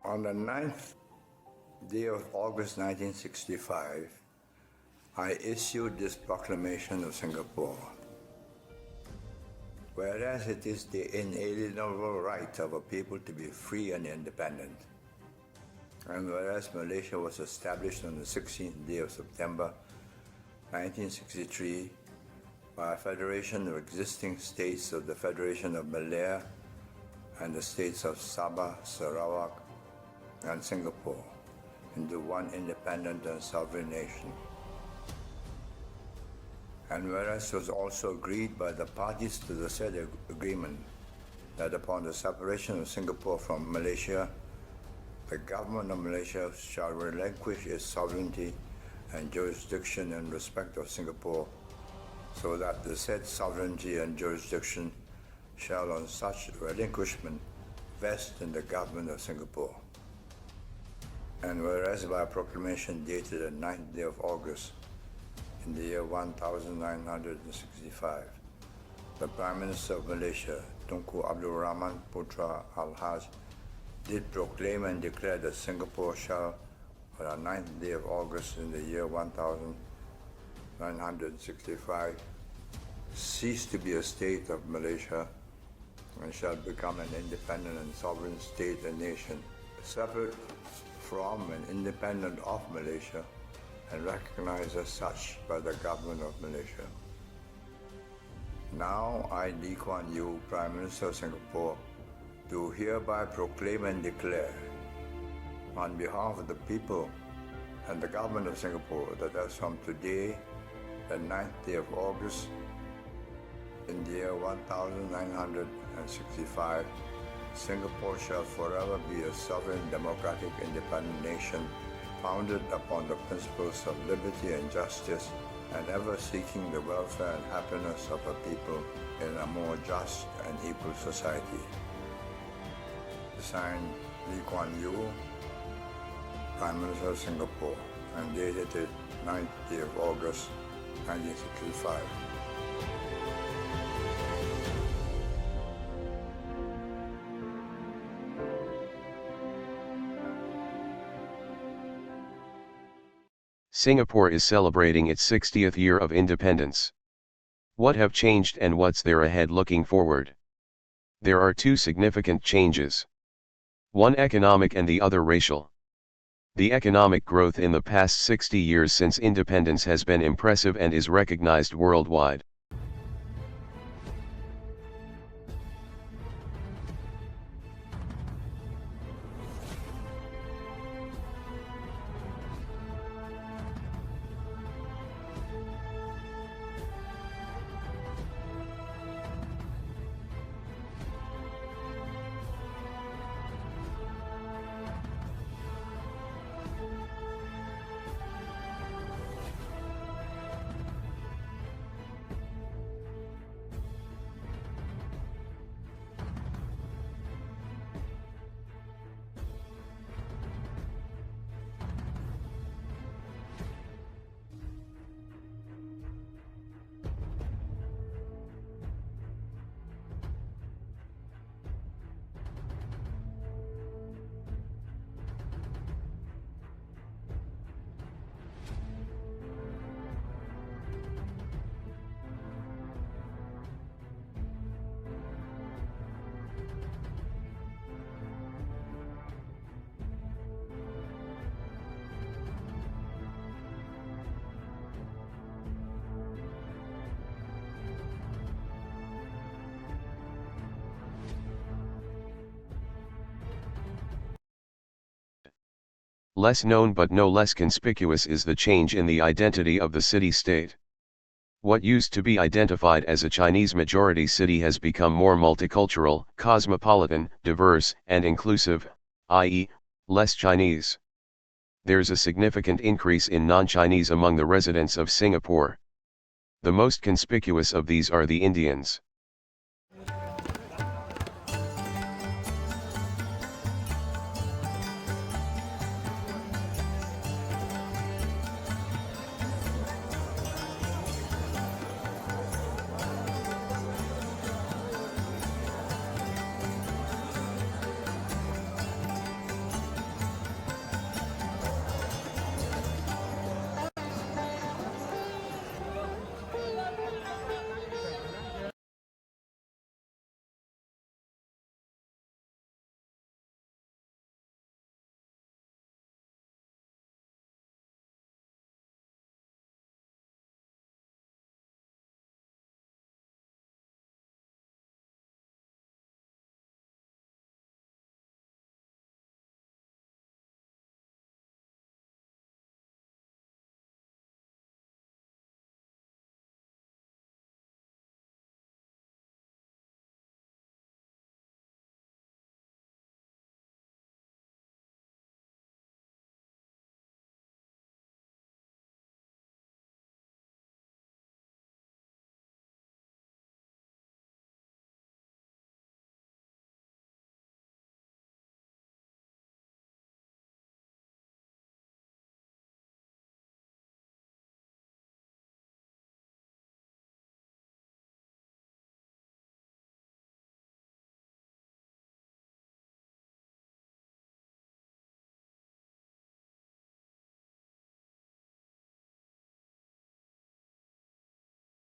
On the 9th day of August 1965, I issued this proclamation of Singapore. Whereas it is the inalienable right of a people to be free and independent, and whereas Malaysia was established on the 16th day of September 1963 by a federation of existing states of the Federation of Malaya and the states of Sabah, Sarawak, and Singapore into one independent and sovereign nation. And whereas it was also agreed by the parties to the said agreement that upon the separation of Singapore from Malaysia, the government of Malaysia shall relinquish its sovereignty and jurisdiction in respect of Singapore, so that the said sovereignty and jurisdiction shall on such relinquishment vest in the government of Singapore. And whereas by a proclamation dated the 9th day of August in the year 1965, the Prime Minister of Malaysia, Tunku Abdul Rahman Putra Al-Haj, did proclaim and declare that Singapore shall, on the 9th day of August in the year 1965, cease to be a state of Malaysia and shall become an independent and sovereign state and nation, separate from and independent of Malaysia, and recognized as such by the government of Malaysia. Now I, Lee Kuan Yew, Prime Minister of Singapore, do hereby proclaim and declare, on behalf of the people and the government of Singapore, that as from today, the 9th day of August, in the year 1965, Singapore shall forever be a sovereign, democratic, independent nation, founded upon the principles of liberty and justice, and ever seeking the welfare and happiness of a people in a more just and equal society. Signed, Lee Kuan Yew, Prime Minister of Singapore, and dated the 9th day of August, 1965. Singapore is celebrating its 60th year of independence. What have changed and what's there ahead looking forward? There are two significant changes. One economic and the other racial. The economic growth in the past 60 years since independence has been impressive and is recognized worldwide. Less known but no less conspicuous is the change in the identity of the city-state. What used to be identified as a Chinese-majority city has become more multicultural, cosmopolitan, diverse, and inclusive, i.e., less Chinese. There's a significant increase in non-Chinese among the residents of Singapore. The most conspicuous of these are the Indians.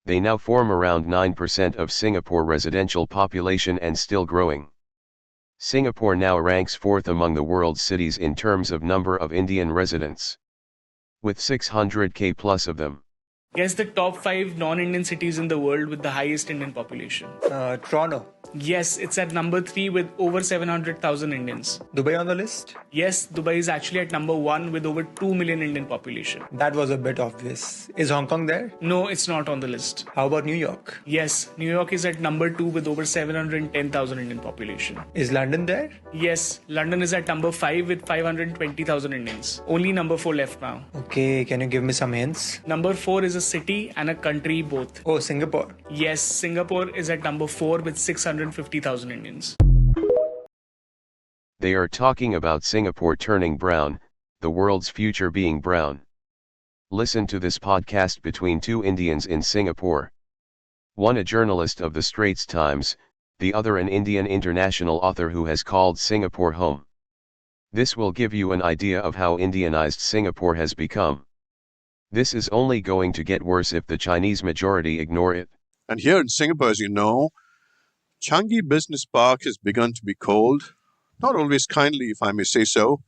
They now form around 9% of Singapore residential population and still growing. Singapore now ranks 4th among the world's cities in terms of number of Indian residents, with 600k plus of them. Guess the top 5 non-Indian cities in the world with the highest Indian population. Toronto. Yes, it's at number 3 with over 700,000 Indians. Dubai on the list? Yes, Dubai is actually at number 1 with over 2 million Indian population. That was a bit obvious. Is Hong Kong there? No, it's not on the list. How about New York? Yes, New York is at number 2 with over 710,000 Indian population. Is London there? Yes, London is at number 5 with 520,000 Indians. Only number 4 left now. Okay, can you give me some hints? Number 4 is a city and a country both. Oh, Singapore. Yes, Singapore is at number 4 with 650,000 Indians. They are talking about Singapore turning brown, the world's future being brown. Listen to this podcast between two Indians in Singapore. One a journalist of the Straits Times, the other an Indian international author who has called Singapore home. This will give you an idea of how Indianized Singapore has become. This is only going to get worse if the Chinese majority ignore it. And here in Singapore, as you know, Changi Business Park has begun to be called, not always kindly if I may say so,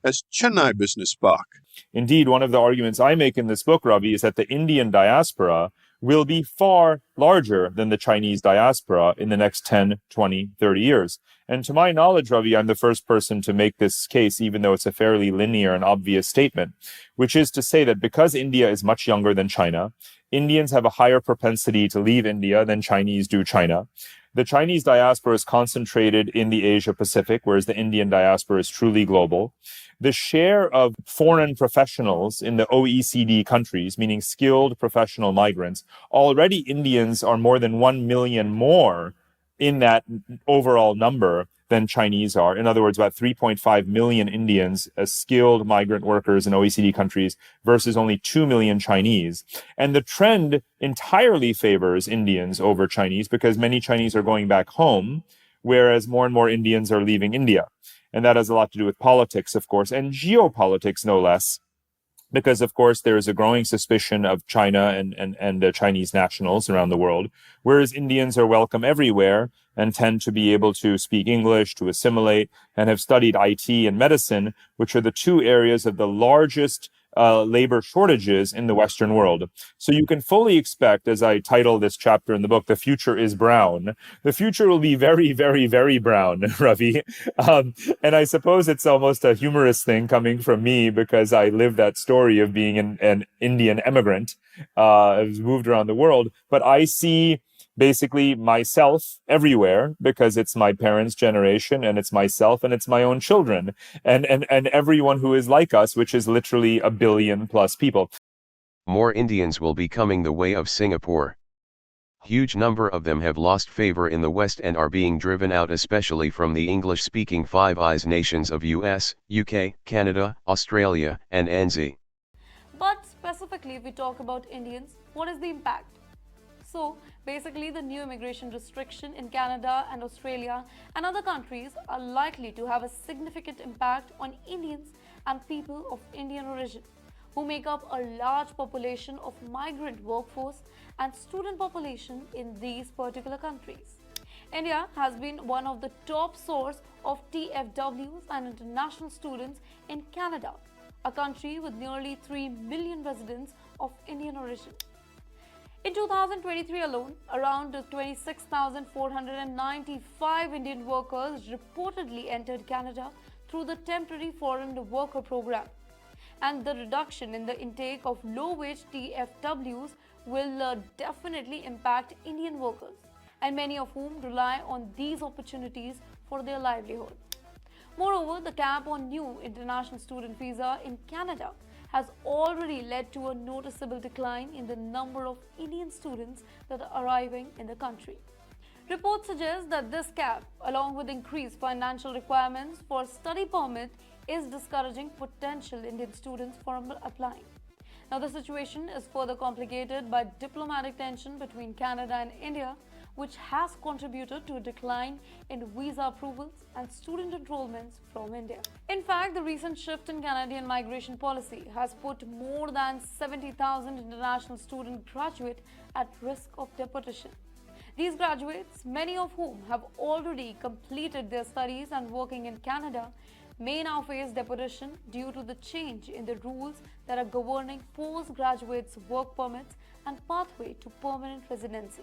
as Chennai Business Park. Indeed, one of the arguments I make in this book, Ravi, is that the Indian diaspora will be far larger than the Chinese diaspora in the next 10, 20, 30 years. And to my knowledge, Ravi, I'm the first person to make this case, even though it's a fairly linear and obvious statement, which is to say that because India is much younger than China, Indians have a higher propensity to leave India than Chinese do China. The Chinese diaspora is concentrated in the Asia Pacific, whereas the Indian diaspora is truly global. The share of foreign professionals in the OECD countries, meaning skilled professional migrants, already Indians are more than 1 million more in that overall number than Chinese are. In other words, about 3.5 million Indians as skilled migrant workers in OECD countries versus only 2 million Chinese. And the trend entirely favors Indians over Chinese because many Chinese are going back home, whereas more and more Indians are leaving India. And that has a lot to do with politics, of course, and geopolitics, no less. Because, of course, there is a growing suspicion of China and Chinese nationals around the world, whereas Indians are welcome everywhere and tend to be able to speak English, to assimilate, and have studied IT and medicine, which are the two areas of the largest labor shortages in the Western world. So you can fully expect, as I title this chapter in the book, the future is brown. The future will be very, very, very brown, Ravi. And I suppose it's almost a humorous thing coming from me because I live that story of being an Indian immigrant. I've moved around the world, but I see basically myself everywhere because it's my parents' generation and it's myself and it's my own children and everyone who is like us, which is literally 1 billion plus people. More Indians will be coming the way of Singapore. Huge number of them have lost favor in the West and are being driven out, especially from the English-speaking Five Eyes nations of US, UK, Canada, Australia, and NZ. But specifically, if we talk about Indians, what is the impact? So basically, the new immigration restriction in Canada and Australia and other countries are likely to have a significant impact on Indians and people of Indian origin, who make up a large population of migrant workforce and student population in these particular countries. India has been one of the top source of TFWs and international students in Canada, a country with nearly 3 million residents of Indian origin. In 2023 alone, around 26,495 Indian workers reportedly entered Canada through the Temporary Foreign Worker Program. And the reduction in the intake of low-wage TFWs will definitely impact Indian workers, and many of whom rely on these opportunities for their livelihood. Moreover, the cap on new international student visa in Canada has already led to a noticeable decline in the number of Indian students that are arriving in the country. Reports suggest that this cap, along with increased financial requirements for study permit, is discouraging potential Indian students from applying. Now, the situation is further complicated by diplomatic tension between Canada and India, which has contributed to a decline in visa approvals and student enrollments from India. In fact, the recent shift in Canadian migration policy has put more than 70,000 international student graduates at risk of deportation. These graduates, many of whom have already completed their studies and working in Canada, may now face deportation due to the change in the rules that are governing postgraduates' work permits and pathway to permanent residency.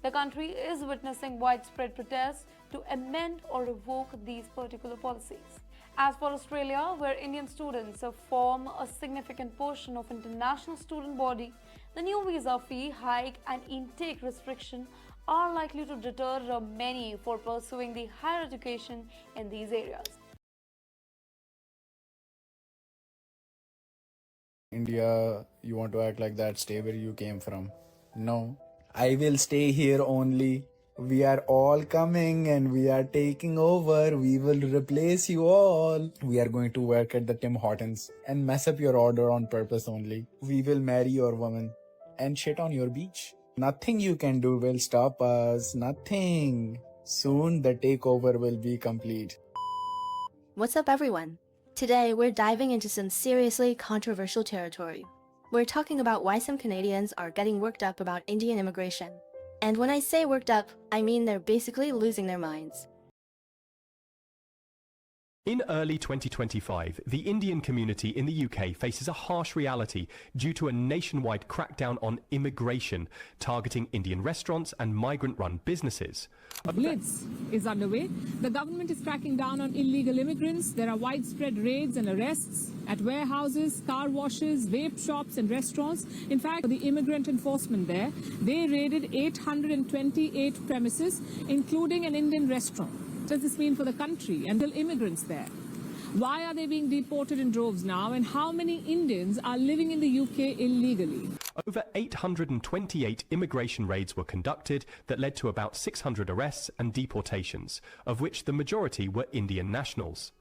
The country is witnessing widespread protests to amend or revoke these particular policies. As for Australia, where Indian students form a significant portion of international student body, the new visa fee hike and intake restriction are likely to deter many for pursuing the higher education in these areas. India, you want to act like that, stay where you came from. No, I will stay here only. We are all coming and we are taking over. We will replace you all. We are going to work at the Tim Hortons and mess up your order on purpose only. We will marry your woman and shit on your beach. Nothing you can do will stop us. Nothing. Soon the takeover will be complete. What's up, everyone? Today, we're diving into some seriously controversial territory. We're talking about why some Canadians are getting worked up about Indian immigration. And when I say worked up, I mean they're basically losing their minds. In early 2025, the Indian community in the UK faces a harsh reality due to a nationwide crackdown on immigration, targeting Indian restaurants and migrant-run businesses. A blitz is underway. The government is cracking down on illegal immigrants. There are widespread raids and arrests at warehouses, car washes, vape shops and restaurants. In fact, the immigrant enforcement there, they raided 828 premises, including an Indian restaurant. What does this mean for the country and the immigrants there? Why are they being deported in droves now, and how many Indians are living in the UK illegally? Over 828 immigration raids were conducted that led to about 600 arrests and deportations, of which the majority were Indian nationals.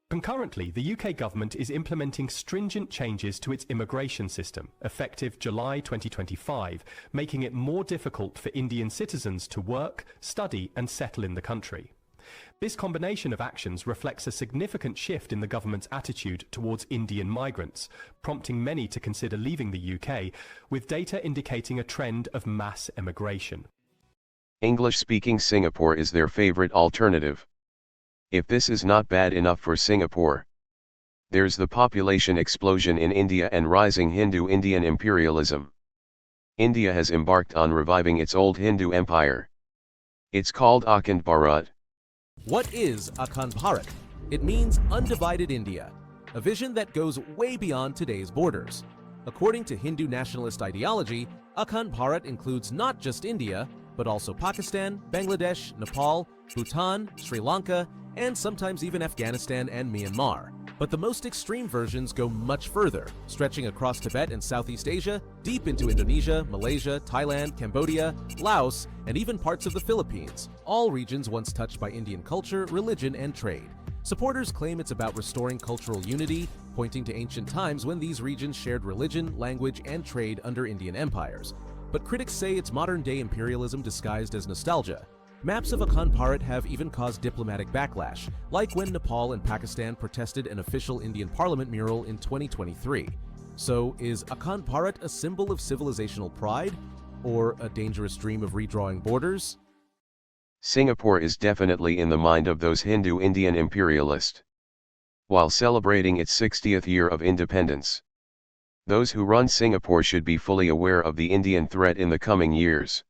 Concurrently, the UK government is implementing stringent changes to its immigration system, effective July 2025, making it more difficult for Indian citizens to work, study and settle in the country. This combination of actions reflects a significant shift in the government's attitude towards Indian migrants, prompting many to consider leaving the UK, with data indicating a trend of mass emigration. English-speaking Singapore is their favorite alternative. If this is not bad enough for Singapore, there's the population explosion in India and rising Hindu-Indian imperialism. India has embarked on reviving its old Hindu empire. It's called Akhand Bharat. What is Akhand Bharat? It means undivided India, a vision that goes way beyond today's borders. According to Hindu nationalist ideology, Akhand Bharat includes not just India, but also Pakistan, Bangladesh, Nepal, Bhutan, Sri Lanka, and sometimes even Afghanistan and Myanmar. But the most extreme versions go much further, stretching across Tibet and Southeast Asia, deep into Indonesia, Malaysia, Thailand, Cambodia, Laos, and even parts of the Philippines, all regions once touched by Indian culture, religion, and trade. Supporters claim it's about restoring cultural unity, pointing to ancient times when these regions shared religion, language, and trade under Indian empires. But critics say it's modern-day imperialism disguised as nostalgia. Maps of Akhand Bharat have even caused diplomatic backlash, like when Nepal and Pakistan protested an official Indian parliament mural in 2023. So, is Akhand Bharat a symbol of civilizational pride, or a dangerous dream of redrawing borders? Singapore is definitely in the mind of those Hindu-Indian imperialists. While celebrating its 60th year of independence, those who run Singapore should be fully aware of the Indian threat in the coming years.